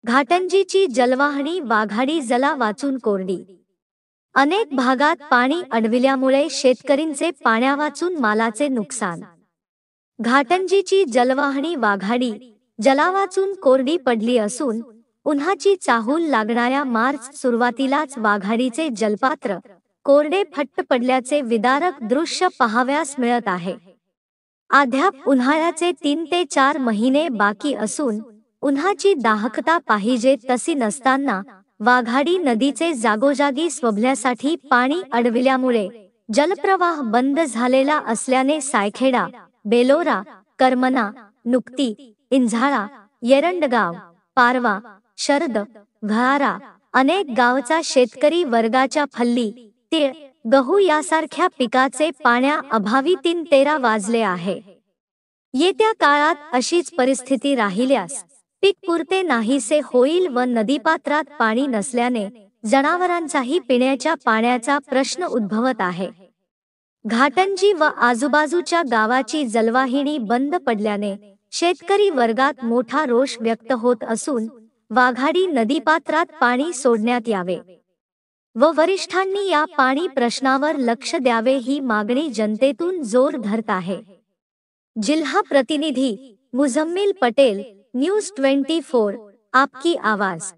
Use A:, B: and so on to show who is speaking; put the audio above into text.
A: घाटंजीची जलवाहिनी वाघाडी जला वाचून कोरडी। अनेक भागात पाणी अडविल्यामुळे शेतकरींचे पाण्यावाचून मालाचे नुकसान। घाटंजीची जलवाहिनी वाघाडी जलावाचून कोरडी पडली असून उन्हाची चाहूल लागणाऱ्या मार्च सुरुवातीलाच वाघाडीचे जलपात्र कोरडे फट्ट पडल्याचे विदारक दृश्य पाहावयास मिळत आहे। अद्याप उन्हाळ्याचे 3 ते 4 महिने बाकी असून उन्हाची दाहकता पाहिजे तशी नसताना वाघाडी नदीचे जागोजागी स्वभल्यासाठी पाणी अडविल्यामुळे जलप्रवाह बंद झालेला असल्याने सायखेडा, बेलोरा, करमना, नुक्ती, इंझाळा, येरंडगाव, पारवा, शरद, व्हारा अनेक गावचा शेतकरी वर्गाच्या फल्ली, तीळ, गहू यासारख्या पिकाचे पाण्याअभावी 3-13 वाजले आहे। येत्या काळात अशीच परिस्थिती राहिल्यास पीक पुरते नाहीसे होईल व नदीपात्रात पाणी नसल्याने जनावरांचाही पिण्याच्या पाण्याचा प्रश्न उद्भवत आहे। घाटंजी व आजूबाजूच्या गावाची जलवाहिनी बंद पडल्याने शेतकरी वर्गात मोठा रोष व्यक्त होत असून वाघाडी नदीपात्रात पाणी सोडण्यात यावे व वरिष्ठांनी या पाणी प्रश्नावर लक्ष द्यावे ही मागणी जनतेतून जोर धरत आहे। जिल्हा प्रतिनिधी मुझम्मिल पटेल, न्यूज 24, आपकी आवाज।